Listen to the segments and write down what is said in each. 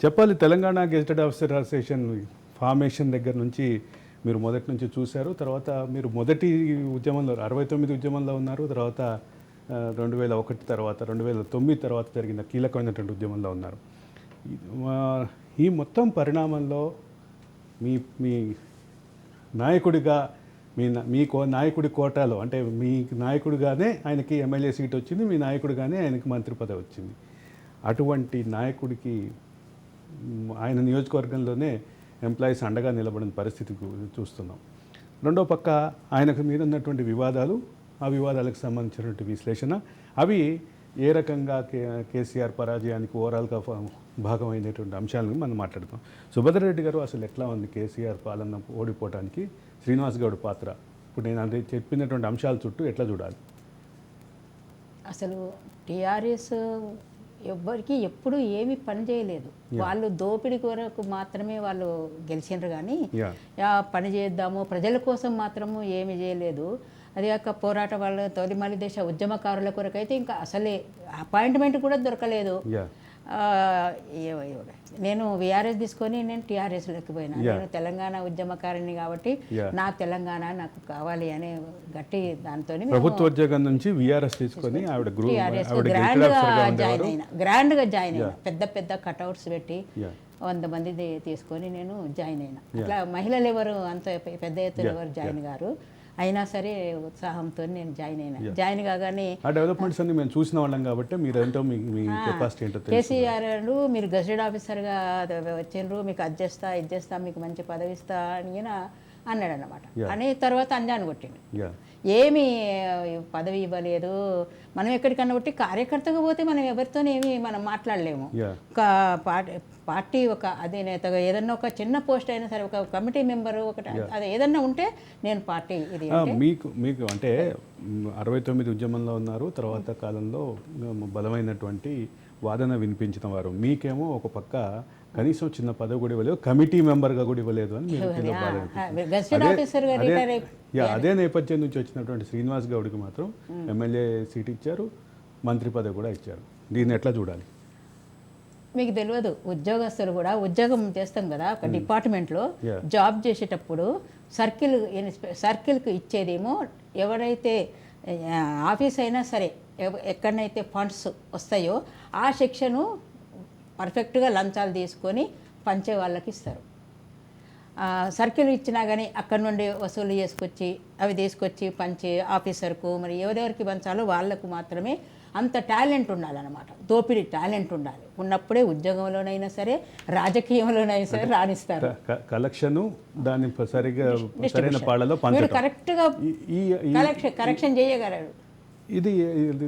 చెప్పాలి. Telangana gazetted officer association formation దగ్గర నుంచి మీరు మొదటి నుంచి చూశారు. తర్వాత మీరు మొదటి ఉద్యమంలో 69 ఉద్యమంలో ఉన్నారు. తర్వాత 2001 తర్వాత 2009 తర్వాత జరిగిన కీలకమైనటువంటి ఉద్యమంలో ఉన్నారు. ఈ మొత్తం పరిణామంలో మీ మీ నాయకుడిగా మీ నాయకుడి కోటాలో, అంటే మీ నాయకుడిగానే ఆయనకి ఎమ్మెల్యే సీట్ వచ్చింది, మీ నాయకుడిగానే ఆయనకి మంత్రి పదవి వచ్చింది. అటువంటి నాయకుడికి ఆయన నియోజకవర్గంలోనే ఎంప్లాయీస్ అండగా నిలబడిన పరిస్థితి చూస్తున్నాం. రెండో పక్క ఆయనకు మీద ఉన్నటువంటి వివాదాలు, ఆ వివాదాలకు సంబంధించినటువంటి విశ్లేషణ, అవి ఏ రకంగా కేసీఆర్ పరాజయానికి ఓవరాల్గా భాగమైనటువంటి అంశాలను మనం మాట్లాడుతాం. సుభద్రారెడ్డి గారు, అసలు ఎట్లా ఉంది కేసీఆర్ పాలన ఓడిపోవడానికి శ్రీనివాస్ గౌడ్ పాత్ర? ఇప్పుడు నేను అది చెప్పినటువంటి అంశాల చుట్టూ ఎట్లా చూడాలి? అసలు టీఆర్ఎస్ ఎవ్వరికి ఎప్పుడు ఏమీ పని చేయలేదు. వాళ్ళు దోపిడీ కొరకు మాత్రమే వాళ్ళు గెలిచిండ్రు, కానీ పని చేద్దాము ప్రజల కోసం మాత్రము ఏమి చేయలేదు. అది కాక పోరాట వాళ్ళ తొలిమల్లి దేశ ఉద్యమకారుల కొరకైతే ఇంకా అసలే అపాయింట్మెంట్ కూడా దొరకలేదు. నేను విఆర్ఎస్ తీసుకొని నేను టీఆర్ఎస్లోకి పోయినా. నేను తెలంగాణ ఉద్యమకారిని కాబట్టి నా తెలంగాణ నాకు కావాలి అనే గట్టి దాంతో ప్రభుత్వోద్యోగం నుంచి విఆర్ఎస్ తీసుకొని గ్రాండ్గా జాయిన్ అయినా. పెద్ద పెద్ద కట్అవుట్స్ పెట్టి 100 మంది తీసుకొని నేను జాయిన్ అయినా. అట్లా మహిళలు ఎవరు అంత పెద్ద ఎత్తున ఎవరు జాయిన్ గారు, అయినా సరే ఉత్సాహంతో నేను జాయిన్ అయినా. జాయిన్ కాగానే ఆ డెవలప్మెంట్స్ అన్ని మేము చూసిన వాళ్ళం కాబట్టి మీరు ఏంటో మీ కెపాసిటీ ఏంటో కేసీఆర్ మీరు గెజిటెడ్ ఆఫీసర్గా వచ్చిండ్రు, మీకు అది చేస్తా ఇది చేస్తా, మీకు మంచి పదవి ఇస్తా అని అన్నాడు అన్నమాట. అనే తర్వాత అంజాను కొట్టిండు. ఏమి పదవి ఇవ్వలేదు. మనం ఎక్కడికన్నా కొట్టి కార్యకర్తగా పోతే మనం ఎవరితోనేమి మనం మాట్లాడలేము. ఒక పార్టీ ఒక అధినేతగా ఏదన్నా ఒక చిన్న పోస్ట్ అయినా సరే, ఒక కమిటీ మెంబరు ఒకటి అది ఏదన్నా ఉంటే నేను పార్టీ ఇది మీకు అంటే 69 ఉద్యమంలో ఉన్నారు. తర్వాత కాలంలో బలమైనటువంటి వాదన వినిపించిన వారు. మీకేమో ఒక పక్క కనీసం చిన్న పదవి కూడా ఇవ్వలేదు, కమిటీ మెంబర్గా కూడా ఇవ్వలేదు అని అదే నేపథ్యం నుంచి వచ్చినటువంటి శ్రీనివాస్ గౌడ్కి మాత్రం ఎమ్మెల్యే సీట్ ఇచ్చారు, మంత్రి పదవి కూడా ఇచ్చారు. దీన్ని ఎట్లా చూడాలి? మీకు తెలియదు, ఉద్యోగస్తులు కూడా ఉద్యోగం చేస్తాం కదా ఒక డిపార్ట్మెంట్లో జాబ్ చేసేటప్పుడు సర్కిల్కి ఇచ్చేదేమో ఎవరైతే ఆఫీస్ అయినా సరే ఎక్కడనైతే ఫండ్స్ వస్తాయో ఆ సెక్షను పర్ఫెక్ట్గా లంచాలు తీసుకొని పంచే వాళ్ళకి ఇస్తారు. సర్కిల్ ఇచ్చినా కానీ అక్కడ నుండి వసూలు చేసుకొచ్చి అవి తీసుకొచ్చి పంచే ఆఫీసర్కు మరి ఎవరెవరికి పంచాలో వాళ్ళకు మాత్రమే అంత టాలెంట్ ఉండాలన్నమాట. దోపిడీ టాలెంట్ ఉండాలి. ఉన్నప్పుడే ఉద్యోగంలోనైనా సరే రాజకీయంలోనైనా సరే రాణిస్తారు. కలెక్షన్ దాన్ని సరిగా సరైన పాళ్ళలో కరెక్ట్గా కరెక్షన్ చేయగలరు. ఇది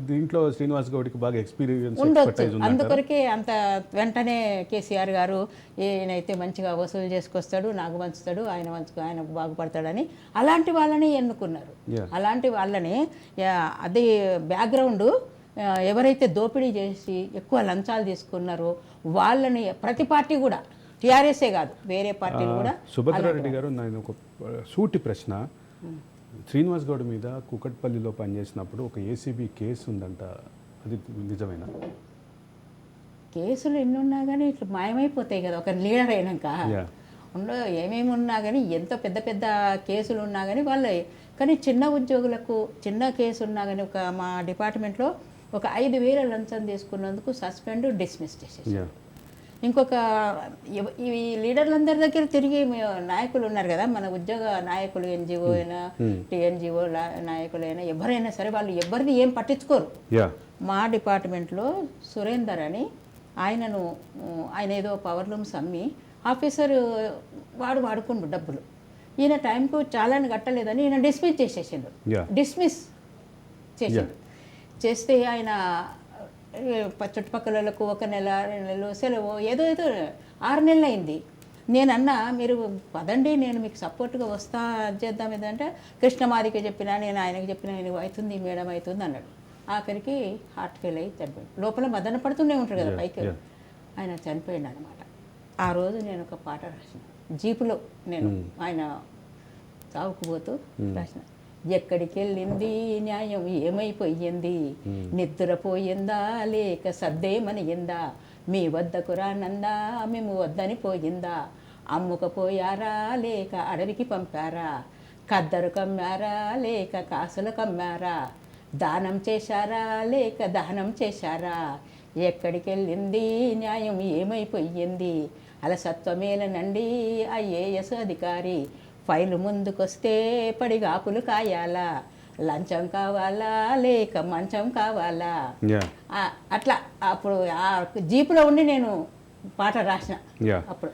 దీంట్లో శ్రీనివాస్ గౌడ్కి బాగా ఎక్స్పీరియన్స్ ఉండొచ్చు. అందుకొరకే అంత వెంటనే కేసీఆర్ గారు ఈయనైతే మంచిగా వసూలు చేసుకొస్తాడు, నాకు పంచుతాడు, ఆయన బాగుపడతాడని అలాంటి వాళ్ళని ఎన్నుకున్నారు. అలాంటి వాళ్ళని అది బ్యాక్గ్రౌండ్ ఎవరైతే దోపిడీ చేసి ఎక్కువ లంచాలు తీసుకున్నారో వాళ్ళని ప్రతి పార్టీ కూడా, టీఆర్ఎస్ఏ కాదు వేరే పార్టీలు కూడా. సుభద్రారెడ్డి గారు, నేను ఒక సూటి ప్రశ్న. శ్రీనివాస్ గౌడ్ మీద కూకట్పల్లిలో పనిచేసినప్పుడు ఒక ఏసీబీ కేసు ఉందంట, అది నిజమేనా? కేసులు ఎన్ని ఉన్నా కానీ ఇట్లా మాయమైపోతాయి కదా ఒక లీడర్ అయినాక. ఏమేమి ఉన్నా కానీ ఎంత పెద్ద పెద్ద కేసులు ఉన్నా కానీ వాళ్ళే. కానీ చిన్న ఉద్యోగులకు చిన్న కేసు ఉన్నా కానీ మా డిపార్ట్మెంట్లో ఒక 5,000 లంచం తీసుకున్నందుకు సస్పెండ్, డిస్మిస్ చేసేసి. ఇంకొక ఈ లీడర్లందరి దగ్గర తిరిగి నాయకులు ఉన్నారు కదా, మన ఉద్యోగ నాయకులు, ఎన్జిఓ అయినా టీఎన్జిఓ నాయకులైనా ఎవరైనా సరే వాళ్ళు ఎవరిది ఏం పట్టించుకోరు. మా డిపార్ట్మెంట్లో సురేందర్ అని ఆయన ఏదో పవర్ లూమ్స్ అమ్మి ఆఫీసర్ వాడుకుండు డబ్బులు. ఈయన టైంకు చాలాని కట్టలేదని ఈయన డిస్మిస్ చేసేసిండు. డిస్మిస్ చేస్తే ఆయన చుట్టుపక్కలకు 1 నెల 2 నెలలు సెలవు ఏదో 6 నెలలు అయింది. నేనన్నా మీరు పదండి నేను మీకు సపోర్ట్గా వస్తా చేద్దాం ఏదంటే కృష్ణమాదికి చెప్పినా, నేను ఆయనకి చెప్పినా, నేను అవుతుంది మేడం అవుతుంది అన్నాడు. ఆఖరికి హార్ట్ ఫెయిల్ అయ్యి చనిపోయాడు. లోపల మదన పడుతూనే ఉంటాడు కదా పైకి. ఆయన చనిపోయాడు అనమాట. ఆ రోజు నేను ఒక పాట రాసిన జీపులో, నేను ఆయన చావుకుపోతూ రాసిన. ఎక్కడికి వెళ్ళింది న్యాయం, ఏమైపోయింది, నిద్రపోయిందా లేక సద్దేమనిందా, మీ వద్దకు రానందా మేము వద్దని పోయిందా అమ్ముకపోయారా లేక అడవికి పంపారా కద్దరు కమ్మారా లేక కాసులు కమ్మారా దానం చేశారా లేక దహనం చేశారా ఎక్కడికి వెళ్ళింది న్యాయం ఏమైపోయింది అలసత్వమేలనండి ఐఏఎస్ అధికారి ఫైలు ముందుకొస్తే పడిగాపులు కాయాలా లంచం కావాలా లేక మంచం కావాలా అట్లా అప్పుడు ఆ జీపులో ఉండి నేను పాట రాసిన యా అప్పుడు